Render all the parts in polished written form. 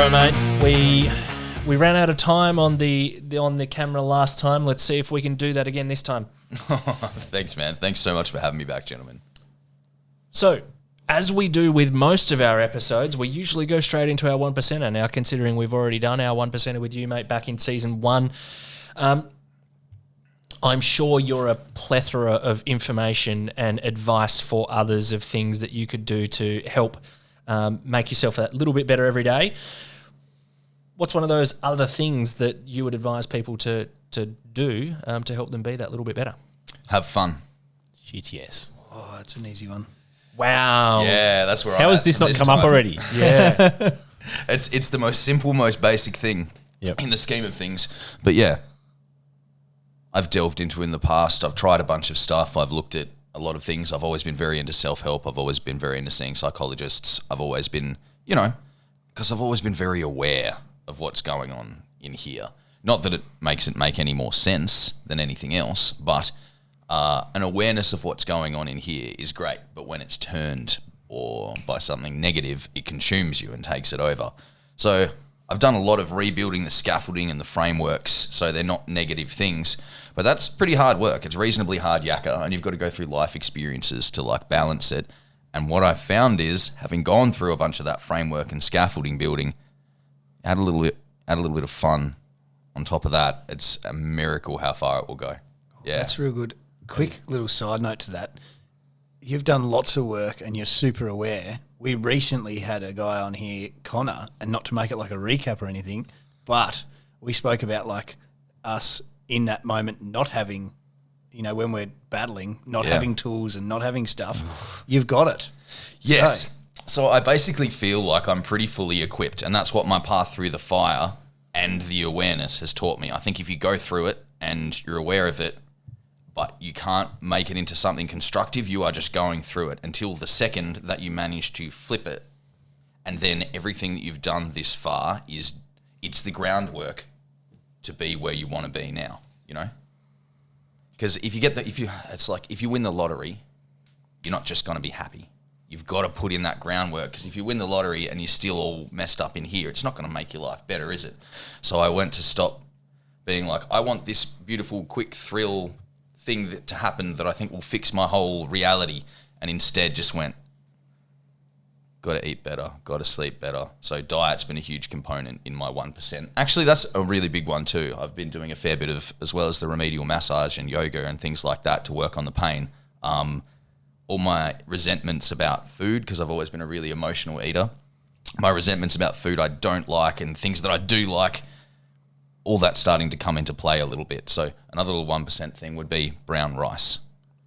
Alright, mate. We ran out of time on the camera last time. Let's see if we can do that again this time. Thanks, man. Thanks so much for having me back, gentlemen. So, as we do with most of our episodes, we usually go straight into our 1%er. Now, considering we've already done our 1%er with you, mate, back in season 1, I'm sure you're a plethora of information and advice for others of things that you could do to help make yourself a little bit better every day. What's one of those other things that you would advise people to do to help them be that little bit better? Have fun. Shit, yes. Oh, that's an easy one. Wow. Yeah, that's where How has this not come up already? Yeah. It's the most simple, most basic thing in the scheme of things. But yeah, I've delved into in the past. I've tried a bunch of stuff. I've looked at a lot of things. I've always been very into self-help. I've always been very into seeing psychologists. I've always been, because I've always been very aware of what's going on in here. Not that it makes it make any more sense than anything else, but an awareness of what's going on in here is great. But when it's turned or by something negative, it consumes you and takes it over. So I've done a lot of rebuilding the scaffolding and the frameworks so they're not negative things. But that's pretty hard work. It's reasonably hard yakka, and you've got to go through life experiences to balance it. And what I've found is, having gone through a bunch of that framework and scaffolding building, add a little bit of fun on top of that. It's a miracle how far it will go. Yeah, That's real good. Quick little side note to that. You've done lots of work and you're super aware. We recently had a guy on here, Connor, and not to make it like a recap or anything, but we spoke about us in that moment not having, when we're battling, not having tools and not having stuff. You've got it. Yes. So I basically feel like I'm pretty fully equipped, and that's what my path through the fire and the awareness has taught me. I think if you go through it and you're aware of it, but you can't make it into something constructive, you are just going through it until the second that you manage to flip it. And then everything that you've done this far it's the groundwork to be where you want to be now, Because if you win the lottery, you're not just going to be happy. You've got to put in that groundwork, because if you win the lottery and you're still all messed up in here, it's not going to make your life better, is it? So I went to stop being like, I want this beautiful, quick thrill thing to happen that I think will fix my whole reality, and instead just went, got to eat better, got to sleep better. So diet's been a huge component in my 1%. Actually, that's a really big one too. I've been doing a fair bit of, as well as the remedial massage and yoga and things like that to work on the pain. All my resentments about food, because I've always been a really emotional eater, my resentments about food I don't like and things that I do like, all that's starting to come into play a little bit. So another little 1% thing would be brown rice.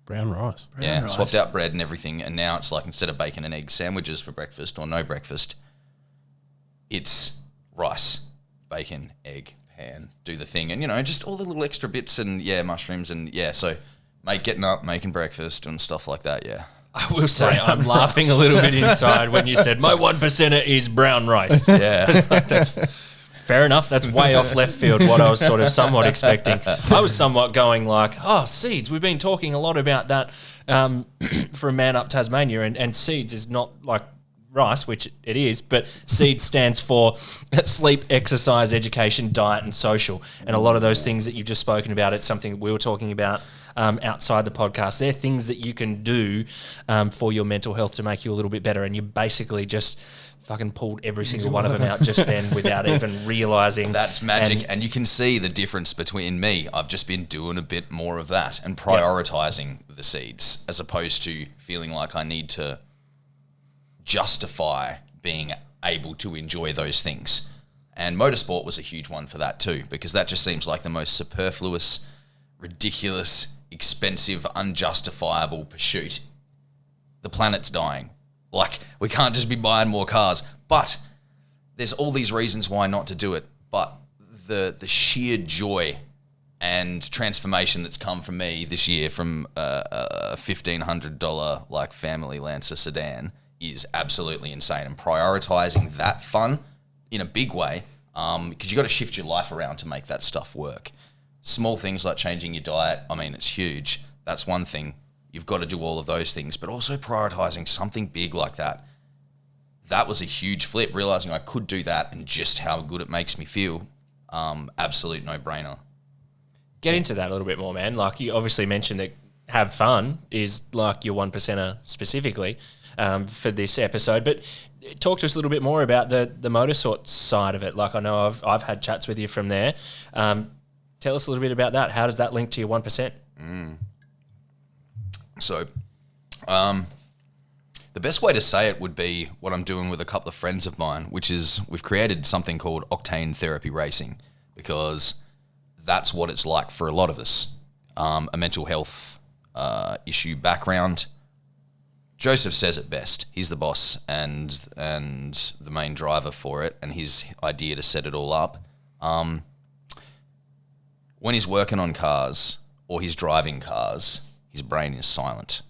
Brown rice. Brown rice. Swapped out bread and everything, and now it's instead of bacon and egg sandwiches for breakfast or no breakfast, it's rice, bacon, egg, pan, do the thing. And, just all the little extra bits and, mushrooms and, so getting up, making breakfast and stuff like that, I will say I'm laughing a little bit inside when you said my 1%er is brown rice. Yeah. That's fair enough. That's way off left field, what I was sort of somewhat expecting. I was somewhat going seeds. We've been talking a lot about that for a man up Tasmania, and seeds is not like rice, which it is, but seeds stands for sleep, exercise, education, diet, and social. And a lot of those things that you've just spoken about, it's something we were talking about outside the podcast. They're things that you can do for your mental health to make you a little bit better, and you basically just fucking pulled every single one of them out just then without even realising. That's magic, and you can see the difference between me. I've just been doing a bit more of that and prioritising the seeds, as opposed to feeling like I need to justify being able to enjoy those things. And motorsport was a huge one for that too, because that just seems like the most superfluous, ridiculous, expensive, unjustifiable pursuit. The planet's dying. We can't just be buying more cars, but there's all these reasons why not to do it. But the sheer joy and transformation that's come from me this year from a $1,500 family Lancer sedan is absolutely insane. And prioritising that fun in a big way, because you got to shift your life around to make that stuff work. Small things like changing your diet, it's huge. That's one thing. You've got to do all of those things, but also prioritising something big like that. that was a huge flip, realizing I could do that and just how good it makes me feel. Absolute no-brainer. Get into that a little bit more, man. Like, you obviously mentioned that have fun is like your 1%er specifically for this episode, but talk to us a little bit more about the motorsport side of it. Like, I know I've had chats with you from there. Tell us a little bit about that. How does that link to your 1%? So, the best way to say it would be what I'm doing with a couple of friends of mine, which is we've created something called Octane Therapy Racing, because that's what it's like for a lot of us. A mental health issue background. Joseph says it best. He's the boss and the main driver for it, and his idea to set it all up. When he's working on cars or he's driving cars, his brain is silent,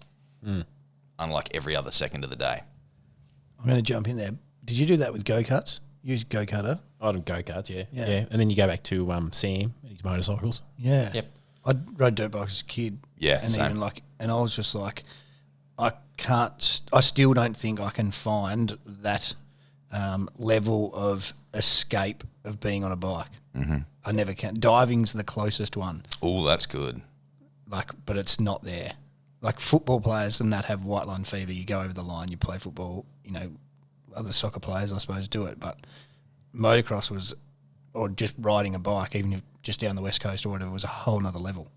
unlike every other second of the day. I'm going to jump in there. Did you do that with go-karts? You used go-karter? I did go-karts, yeah. Yeah. And then you go back to Sam and his motorcycles. Yeah. Yep. I rode dirt bikes as a kid. Yeah, And same. even like, and I was just like, I still don't think I can find that level of escape of being on a bike. Mm-hmm. I never can. Diving's the closest one. Oh, that's good. Like, but it's not there. Like football players and that have white line fever. You go over the line, you play football. You know, other soccer players, I suppose, do it. But motocross was, or just riding a bike, even if just down the west coast or whatever, was a whole nother level.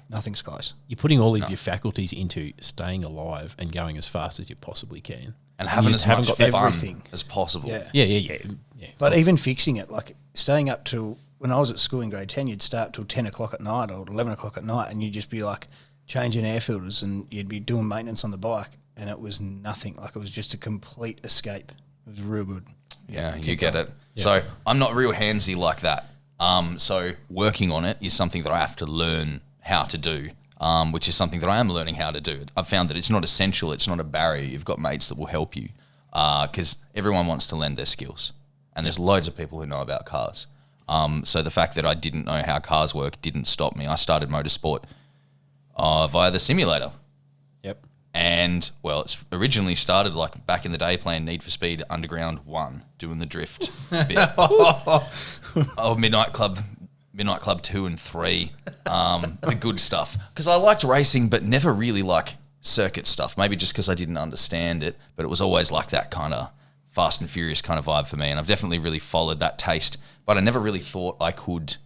Nothing's close. You're putting all of your faculties into staying alive and going as fast as you possibly can. And having you as just haven't much got fun everything. as possible. Yeah. Yeah. But even fixing it, like staying up till, when I was at school in grade 10, you'd start till 10 o'clock at night or 11 o'clock at night, and you'd just be like changing air filters and you'd be doing maintenance on the bike, and it was nothing. Like, it was just a complete escape. It was real good. Yeah, you get it. Yeah. So I'm not real handsy like that. So working on it is something that I have to learn how to do, which is something that I am learning how to do. I've found that it's not essential. It's not a barrier. You've got mates that will help you because everyone wants to lend their skills. And there's loads of people who know about cars. So the fact that I didn't know how cars work didn't stop me. I started motorsport via the simulator. Yep. And, well, it's originally started like back in the day playing Need for Speed Underground 1, doing the drift bit. Midnight Club 2 and 3, the good stuff. Because I liked racing, but never really like circuit stuff. Maybe just because I didn't understand it, but it was always like that kind of Fast and Furious kind of vibe for me. And I've definitely really followed that taste, but I never really thought I could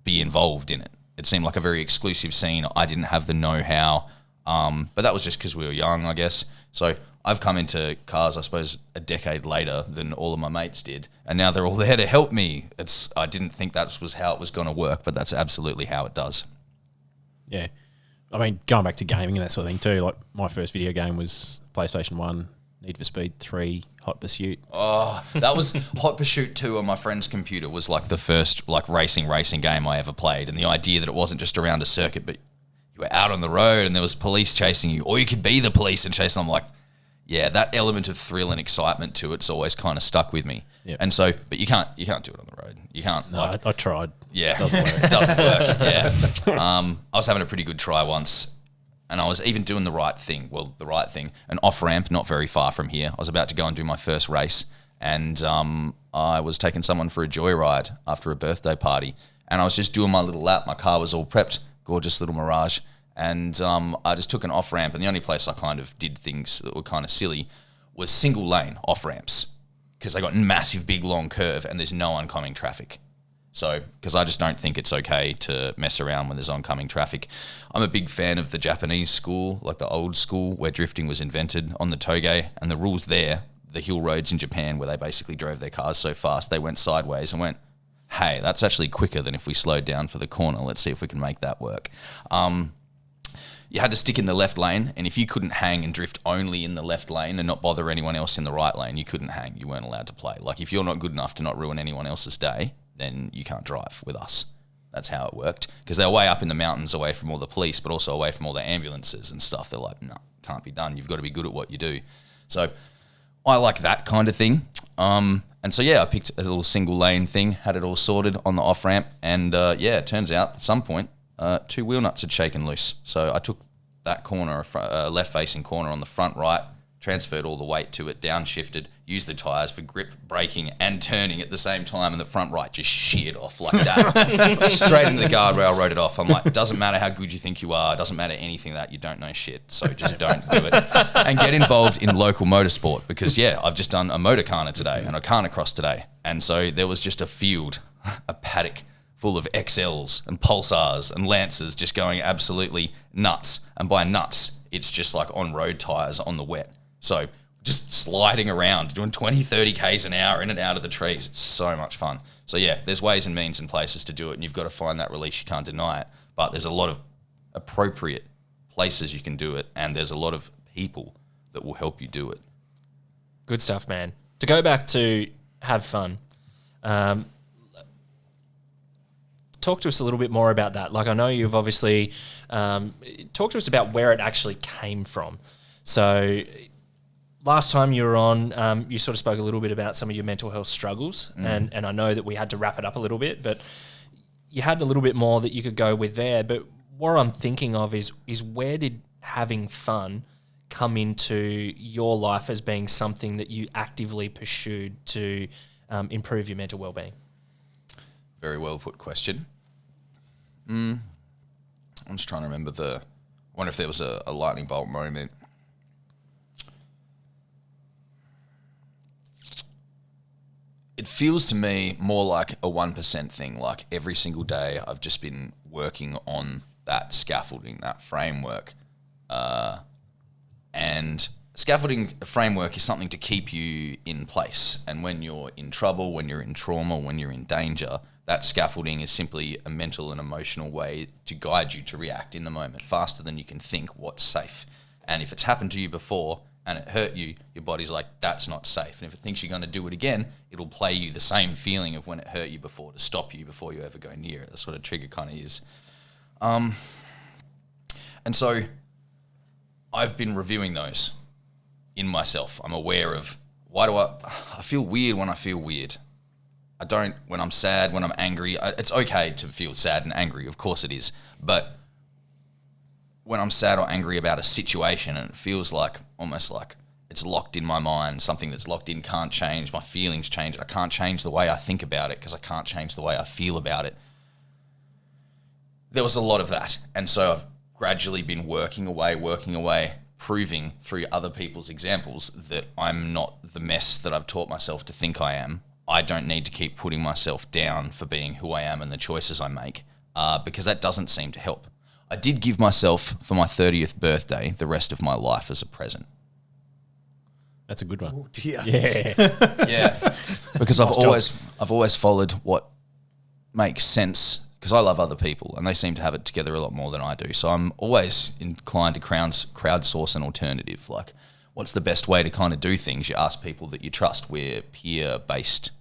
be involved in it. It seemed like a very exclusive scene. I didn't have the know-how. But that was just because we were young, I guess. So I've come into cars, I suppose, a decade later than all of my mates did. And now they're all there to help me. I didn't think that was how it was going to work, but that's absolutely how it does. Yeah. I mean, going back to gaming and that sort of thing too, like my first video game was PlayStation 1, Need for Speed 3, Hot Pursuit. Oh, that was Hot Pursuit 2 on my friend's computer was like the first like racing game I ever played. And the idea that it wasn't just around a circuit, but you were out on the road and there was police chasing you, or you could be the police and chase them. I'm like, yeah, that element of thrill and excitement to it's always kind of stuck with me. Yep. And so, but you can't do it on the road. You can't. No, I tried. Yeah, It doesn't work. It doesn't work. Yeah. I was having a pretty good try once, and I was even doing the right thing. Well, the right thing, an off ramp not very far from here. I was about to go and do my first race, and I was taking someone for a joyride after a birthday party, and I was just doing my little lap. My car was all prepped. Gorgeous little Mirage. And I just took an off-ramp, and the only place I kind of did things that were kind of silly was single-lane off-ramps because they got massive, big, long curve, and there's no oncoming traffic. So, because I just don't think it's okay to mess around when there's oncoming traffic. I'm a big fan of the Japanese school, like the old school where drifting was invented on the toge, and the rules there, the hill roads in Japan where they basically drove their cars so fast they went sideways and went, hey, that's actually quicker than if we slowed down for the corner. Let's see if we can make that work. You had to stick in the left lane, and if you couldn't hang and drift only in the left lane and not bother anyone else in the right lane, you couldn't hang. You weren't allowed to play. Like, if you're not good enough to not ruin anyone else's day, then you can't drive with us. That's how it worked. Because they're way up in the mountains away from all the police, but also away from all the ambulances and stuff. They're like, no, can't be done. You've got to be good at what you do. So I like that kind of thing. And so, yeah, I picked a little single lane thing, had it all sorted on the off-ramp, and, yeah, it turns out at some point, 2 wheel nuts had shaken loose. So I took that corner, left-facing corner on the front right, transferred all the weight to it, downshifted, used the tyres for grip, braking and turning at the same time, and the front right just sheared off like that. Straight into the guardrail, wrote it off. I'm like, it doesn't matter how good you think you are, it doesn't matter anything that you don't know shit, so just don't do it. And get involved in local motorsport because, I've just done a motorcarna today and a carna cross today. And so there was just a field, a paddock full of XLs and Pulsars and Lancers just going absolutely nuts. And by nuts, it's just like on road tyres on the wet. So just sliding around, doing 20, 30 Ks an hour in and out of the trees. It's so much fun. So there's ways and means and places to do it, and you've got to find that release. You can't deny it. But there's a lot of appropriate places you can do it, and there's a lot of people that will help you do it. Good stuff, man. To go back to have fun, talk to us a little bit more about that. Like, I know you've obviously talked to us about where it actually came from. So last time you were on, you sort of spoke a little bit about some of your mental health struggles, and I know that we had to wrap it up a little bit, but you had a little bit more that you could go with there. But what I'm thinking of is where did having fun come into your life as being something that you actively pursued to improve your mental well-being? Very well put question. I'm just trying to remember I wonder if there was a lightning bolt moment. It feels to me more like a 1% thing. Like every single day I've just been working on that scaffolding, that framework. And scaffolding framework is something to keep you in place. And when you're in trouble, when you're in trauma, when you're in danger, that scaffolding is simply a mental and emotional way to guide you to react in the moment faster than you can think what's safe. And if it's happened to you before and it hurt you, your body's like, that's not safe. And if it thinks you're going to do it again, it'll play you the same feeling of when it hurt you before to stop you before you ever go near it. That's what a trigger kind of is. And so I've been reviewing those in myself. I'm aware of I feel weird when I feel weird. I don't when I'm sad, when I'm angry. It's okay to feel sad and angry. Of course it is. But when I'm sad or angry about a situation and it feels like almost like it's locked in my mind, something that's locked in can't change, my feelings change, I can't change the way I think about it because I can't change the way I feel about it. There was a lot of that. And so I've gradually been working away, proving through other people's examples that I'm not the mess that I've taught myself to think I am. I don't need to keep putting myself down for being who I am and the choices I make because that doesn't seem to help. I did give myself, for my 30th birthday, the rest of my life as a present. That's a good one. Oh, dear. Yeah. Yeah, because I've always followed what makes sense because I love other people and they seem to have it together a lot more than I do. So I'm always inclined to crowdsource an alternative. Like, what's the best way to kind of do things? You ask people that you trust. We're peer-based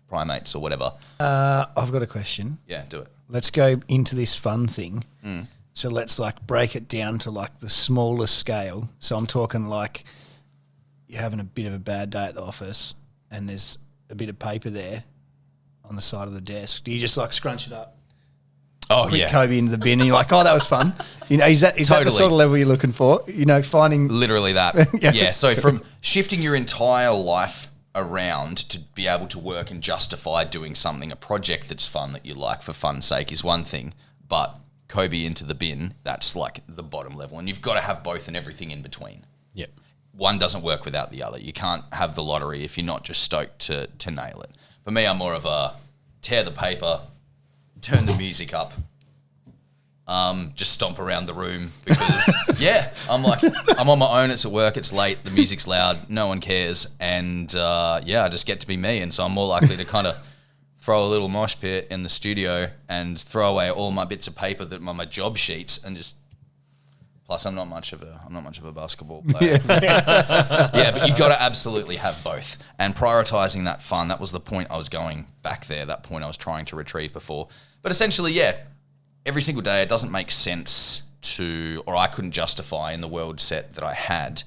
primates or whatever. I've got a question. Yeah, do it. Let's go into this fun thing. So let's break it down to the smallest scale. So I'm talking you're having a bit of a bad day at the office and there's a bit of paper there on the side of the desk. Do you just scrunch it up? Oh, Put yeah. Kobe into the bin and you're like, oh, that was fun. Is that the sort of level you're looking for? Finding... Literally that. Yeah. So from shifting your entire life around to be able to work and justify doing something, a project that's fun that you like for fun's sake is one thing, but Kobe into the bin, that's the bottom level. And you've got to have both and everything in between. Yep. One doesn't work without the other. You can't have the lottery if you're not just stoked to nail it. For me, I'm more of a tear the paper, turn the music up, just stomp around the room because, I'm on my own. It's at work. It's late. The music's loud. No one cares. And, I just get to be me. And so I'm more likely to kind of throw a little mosh pit in the studio and throw away all my bits of paper that are my job sheets and just... Plus, I'm not much of a basketball player. Yeah, but you got to absolutely have both. And prioritizing that fun, that was the point I was going back there, that point I was trying to retrieve before. But essentially, every single day it doesn't make sense or I couldn't justify in the world set that I had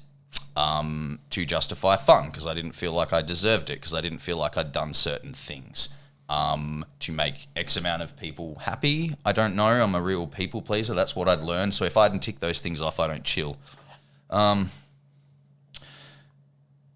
to justify fun because I didn't feel like I deserved it, because I didn't feel like I'd done certain things to make X amount of people happy. I don't know. I'm a real people pleaser. That's what I'd learned. So if I didn't tick those things off, I don't chill.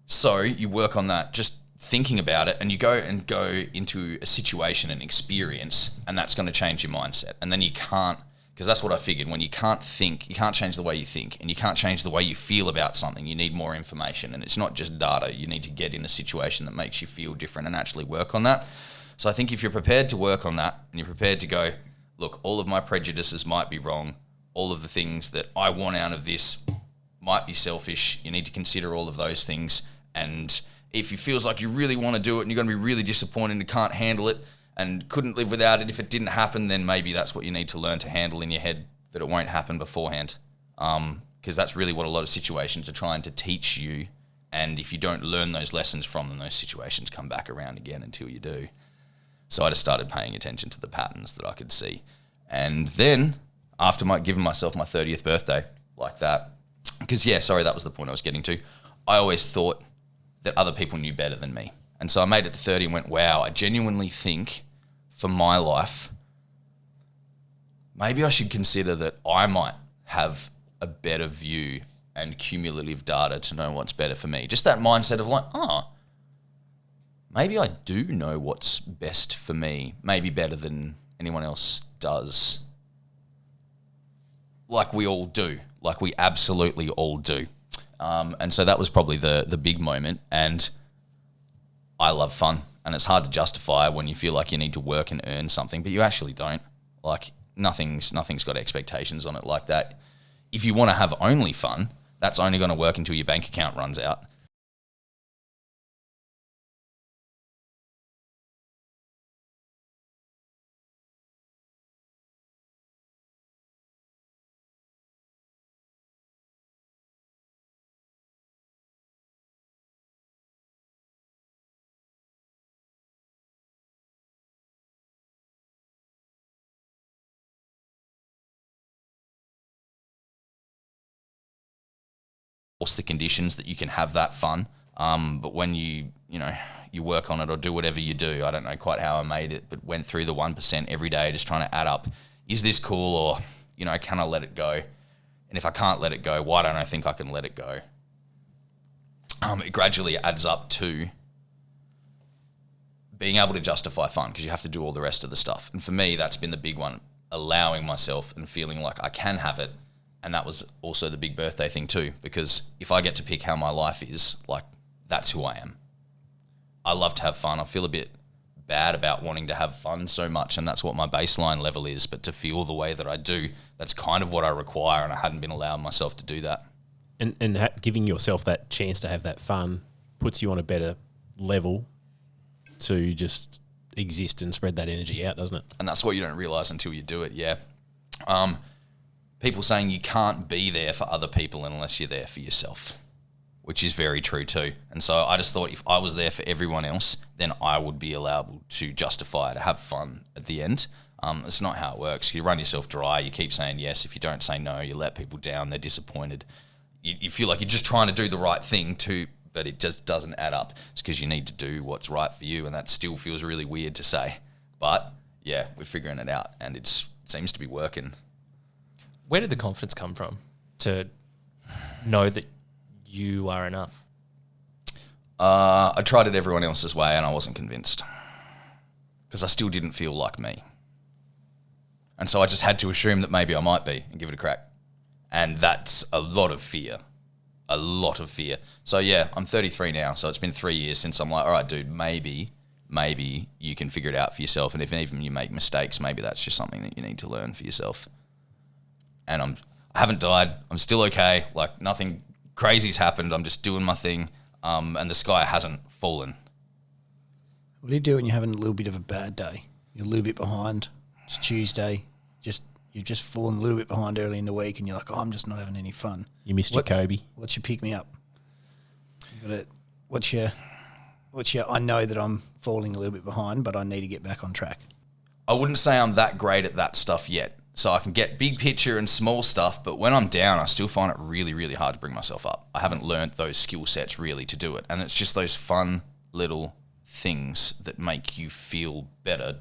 So you work on that, just thinking about it, and you go into a situation and experience, and that's going to change your mindset. And then you can't, because that's what I figured, when you can't think, you can't change the way you think, and you can't change the way you feel about something. You need more information, and it's not just data. You need to get in a situation that makes you feel different and actually work on that. So I think if you're prepared to work on that, and you're prepared to go, look, all of my prejudices might be wrong, all of the things that I want out of this might be selfish, you need to consider all of those things. And if it feels like you really want to do it and you're going to be really disappointed and can't handle it and couldn't live without it if it didn't happen, then maybe that's what you need to learn to handle in your head, that it won't happen beforehand. Because that's really what a lot of situations are trying to teach you. And if you don't learn those lessons from them, those situations come back around again until you do. So I just started paying attention to the patterns that I could see. And then after giving myself my 30th birthday like that, because that was the point I was getting to. I always thought that other people knew better than me. And so I made it to 30 and went, wow, I genuinely think for my life, maybe I should consider that I might have a better view and cumulative data to know what's better for me. Just that mindset of like, maybe I do know what's best for me, maybe better than anyone else does. Like we all do. Like we absolutely all do. And so that was probably the big moment. And I love fun. And it's hard to justify when you feel like you need to work and earn something, but you actually don't. Like nothing's got expectations on it like that. If you want to have only fun, that's only going to work until your bank account runs out. Force the conditions that you can have that fun. But when you work on it or do whatever you do, I don't know quite how I made it, but went through the 1% every day, just trying to add up, is this cool, or, can I let it go? And if I can't let it go, why don't I think I can let it go? It gradually adds up to being able to justify fun, because you have to do all the rest of the stuff. And for me, that's been the big one, allowing myself and feeling like I can have it. And that was also the big birthday thing too, because if I get to pick how my life is, like, that's who I am. I love to have fun. I feel a bit bad about wanting to have fun so much, and that's what my baseline level is. But to feel the way that I do, that's kind of what I require, and I hadn't been allowing myself to do that. And giving yourself that chance to have that fun puts you on a better level to just exist and spread that energy out, doesn't it? And that's what you don't realise until you do it, yeah. People saying you can't be there for other people unless you're there for yourself, which is very true too. And so I just thought if I was there for everyone else, then I would be allowed to justify, to have fun at the end. It's not how it works. You run yourself dry. You keep saying yes. If you don't say no, you let people down. They're disappointed. You feel like you're just trying to do the right thing too, but it just doesn't add up. It's because you need to do what's right for you, and that still feels really weird to say. But yeah, we're figuring it out, and it seems to be working. Where did the confidence come from to know that you are enough? I tried it everyone else's way and I wasn't convinced, because I still didn't feel like me. And so I just had to assume that maybe I might be and give it a crack. And that's a lot of fear. A lot of fear. So yeah, I'm 33 now, so it's been 3 years since I'm like, all right, dude, maybe you can figure it out for yourself. And if even you make mistakes, maybe that's just something that you need to learn for yourself. And I haven't died. I'm still okay. Like, nothing crazy's happened. I'm just doing my thing. And the sky hasn't fallen. What do you do when you're having a little bit of a bad day? You're a little bit behind. It's Tuesday. You've just fallen a little bit behind early in the week, and you're like, I'm just not having any fun. You missed your Kobe. What's your pick me up? What's your I know that I'm falling a little bit behind, but I need to get back on track. I wouldn't say I'm that great at that stuff yet. So I can get big picture and small stuff, but when I'm down, I still find it really, really hard to bring myself up. I haven't learnt those skill sets really to do it. And it's just those fun little things that make you feel better.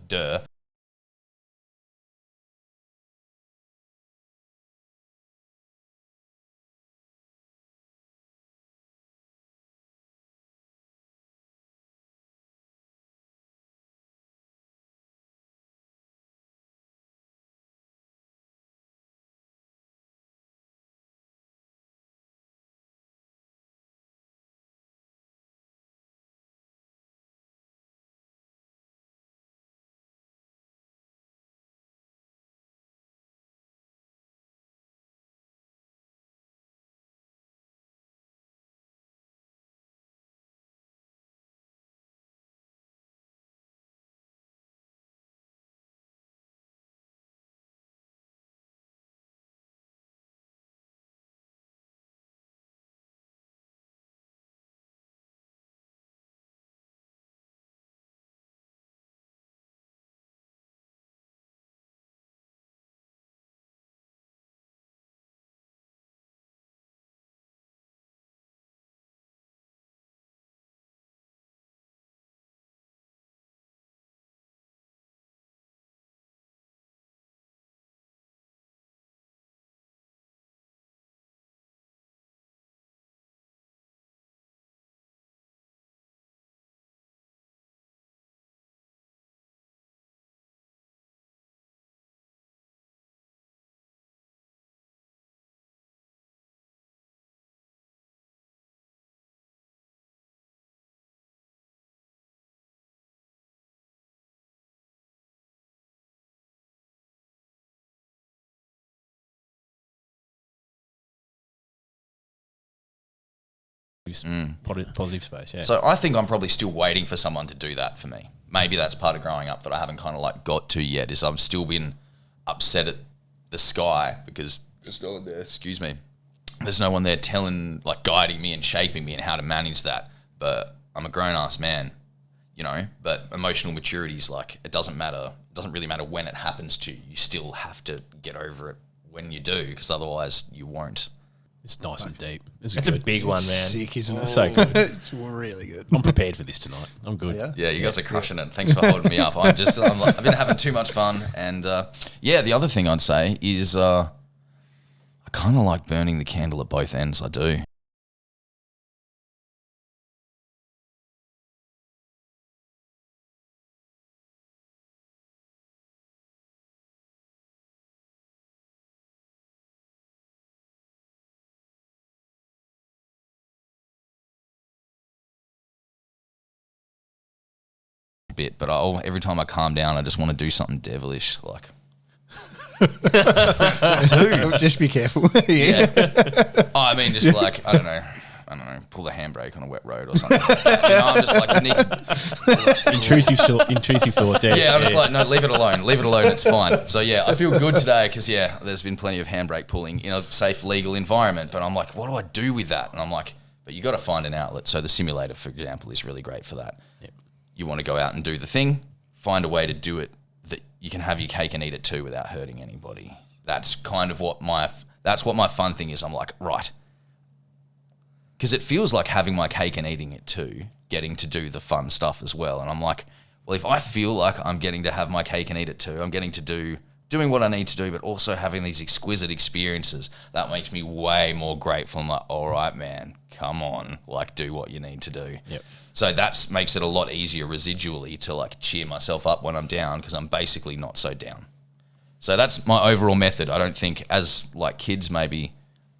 positive space. Yeah. So I think I'm probably still waiting for someone to do that for me. Maybe that's part of growing up that I haven't kind of like got to yet, is I'm still been upset at the sky because there's no one there, excuse me. There's no one there telling, like guiding me and shaping me and how to manage that. But I'm a grown-ass man, you know, but emotional maturity is like, it doesn't matter. It doesn't really matter when it happens to you. You still have to get over it when you do, because otherwise you won't. It's nice and deep. It's a big one, man. Sick, isn't it? So good. It's really good. I'm prepared for this tonight. I'm good. Yeah, you guys are crushing it. Thanks for holding me up. I've been having too much fun. And the other thing I'd say is I kind of like burning the candle at both ends. I do. Bit, but every time I calm down, I just want to do something devilish, like. I do. Just be careful. Yeah. I mean, just like I don't know, pull the handbrake on a wet road or something. I'm just like, you need to Intrusive thoughts. I'm just like, no, leave it alone, it's fine. So yeah, I feel good today because there's been plenty of handbrake pulling in a safe, legal environment. But I'm like, what do I do with that? And I'm like, but you got to find an outlet. So the simulator, for example, is really great for that. Yep. You want to go out and do the thing, find a way to do it that you can have your cake and eat it too without hurting anybody. That's kind of what my fun thing is. I'm like, right. Because it feels like having my cake and eating it too, getting to do the fun stuff as well. And I'm like, well, if I feel like I'm getting to have my cake and eat it too, I'm getting to doing what I need to do, but also having these exquisite experiences, that makes me way more grateful. I'm like, all right, man, come on, like do what you need to do. Yep. So that makes it a lot easier residually to like cheer myself up when I'm down, because I'm basically not so down. So that's my overall method. I don't think, as like kids maybe,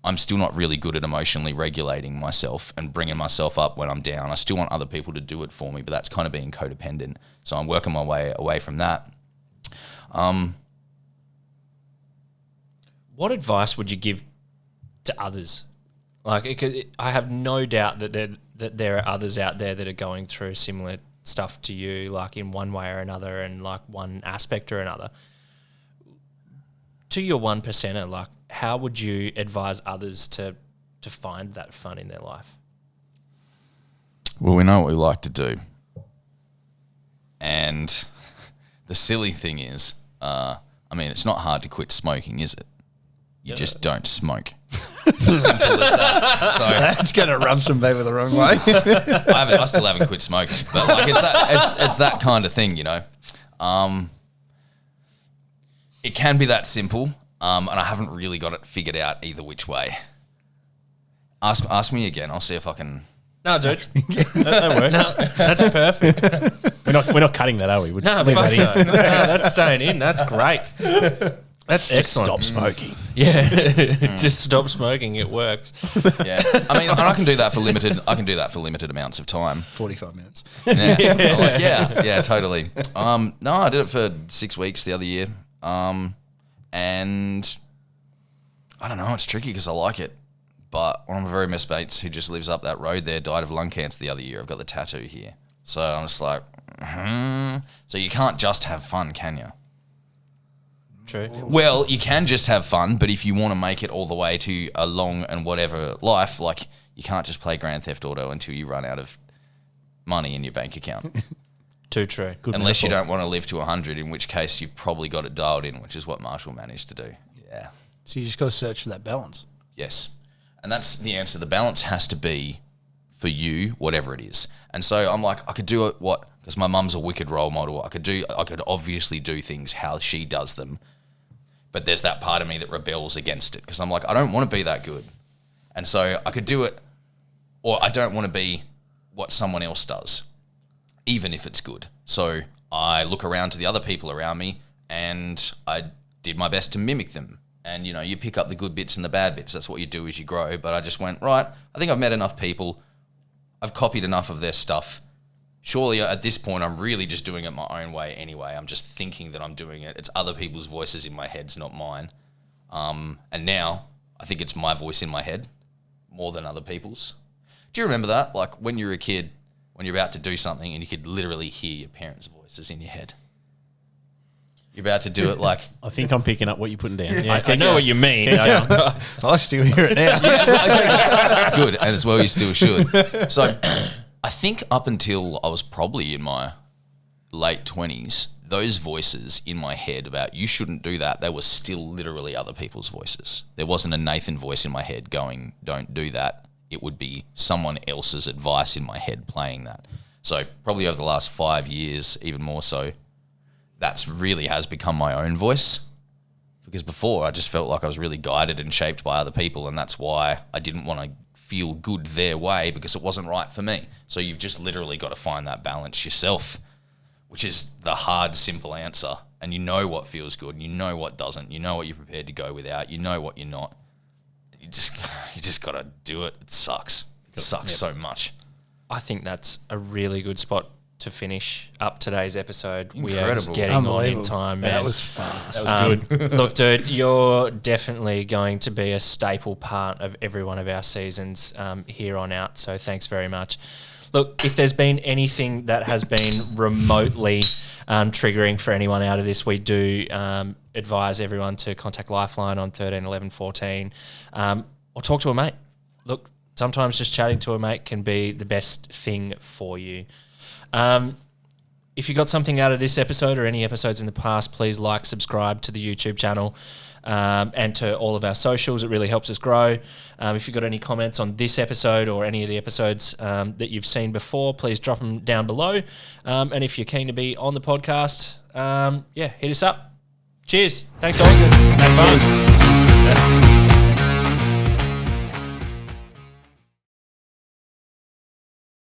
I'm still not really good at emotionally regulating myself and bringing myself up when I'm down. I still want other people to do it for me, but that's kind of being codependent. So I'm working my way away from that. What advice would you give to others? Like, I have no doubt that there are others out there that are going through similar stuff to you, like in one way or another, and like one aspect or another. To your 1%er, like, how would you advise others to find that fun in their life? Well, we know what we like to do. And the silly thing is, it's not hard to quit smoking, is it? You just don't smoke. Simple as that. So That's going to rub some people the wrong way. I still haven't quit smoking, but like it's that kind of thing, you know. It can be that simple, and I haven't really got it figured out either which way. Ask me again. I'll see if I can. No, dude, that works. No, that's perfect. We're not cutting that, are we? No, fuck no. No, that's staying in. That's great. That's excellent. Stop smoking. Yeah, just stop smoking. It works. Yeah, I mean, and I can do that for limited. I can do that for limited amounts of time. 45 minutes. Yeah, I'm like, yeah, totally. No, I did it for 6 weeks the other year, and I don't know. It's tricky because I like it, but one of my very best mates who just lives up that road there died of lung cancer the other year. I've got the tattoo here, so I'm just like, so you can't just have fun, can you? True. Well, you can just have fun, but if you want to make it all the way to a long and whatever life, like you can't just play Grand Theft Auto until you run out of money in your bank account. Too true. Good Unless you metaphor. don't want to live to 100, in which case you've probably got it dialed in, which is what Marshall managed to do. Yeah. So you just got to search for that balance. Yes. And that's the answer. The balance has to be for you, whatever it is. And so I'm like, I could do it because my mum's a wicked role model. I could obviously do things how she does them. But there's that part of me that rebels against it because I'm like, I don't want to be that good. And so I could do it, or I don't want to be what someone else does, even if it's good. So I look around to the other people around me and I did my best to mimic them. And, you know, you pick up the good bits and the bad bits. That's what you do as you grow. But I just went, right, I think I've met enough people. I've copied enough of their stuff. Surely at this point, I'm really just doing it my own way anyway. I'm just thinking that I'm doing it. It's other people's voices in my head, it's not mine. And now I think it's my voice in my head more than other people's. Do you remember that? Like when you were a kid, when you're about to do something and you could literally hear your parents' voices in your head. You're about to do it like... I think I'm picking up what you're putting down. Yeah, I know what you mean. I still hear it now. Good, and as well you still should. So I think up until I was probably in my late 20s, those voices in my head about you shouldn't do that, they were still literally other people's voices. There wasn't a Nathan voice in my head going, don't do that. It would be someone else's advice in my head playing that. So probably over the last 5 years, even more so, that's really has become my own voice. Because before I just felt like I was really guided and shaped by other people, and that's why I didn't want to feel good their way because it wasn't right for me. So you've just literally got to find that balance yourself, which is the hard, simple answer. And you know what feels good and you know what doesn't. You know what you're prepared to go without. You know what you're not. You just got to do it. It sucks. It sucks so much. I think that's a really good spot to finish up today's episode. Incredible. We are just getting on in time. That man. was fast. That was good. Look, dude, you're definitely going to be a staple part of every one of our seasons here on out. So thanks very much. Look, if there's been anything that has been remotely triggering for anyone out of this, we do advise everyone to contact Lifeline on 13 11 14 or talk to a mate. Look, sometimes just chatting to a mate can be the best thing for you. If you got something out of this episode or any episodes in the past, please like, subscribe to the YouTube channel and to all of our socials. It really helps us grow. If you've got any comments on this episode or any of the episodes that you've seen before, please drop them down below. And if you're keen to be on the podcast, hit us up. Cheers. Thanks, guys. Have fun. Cheers.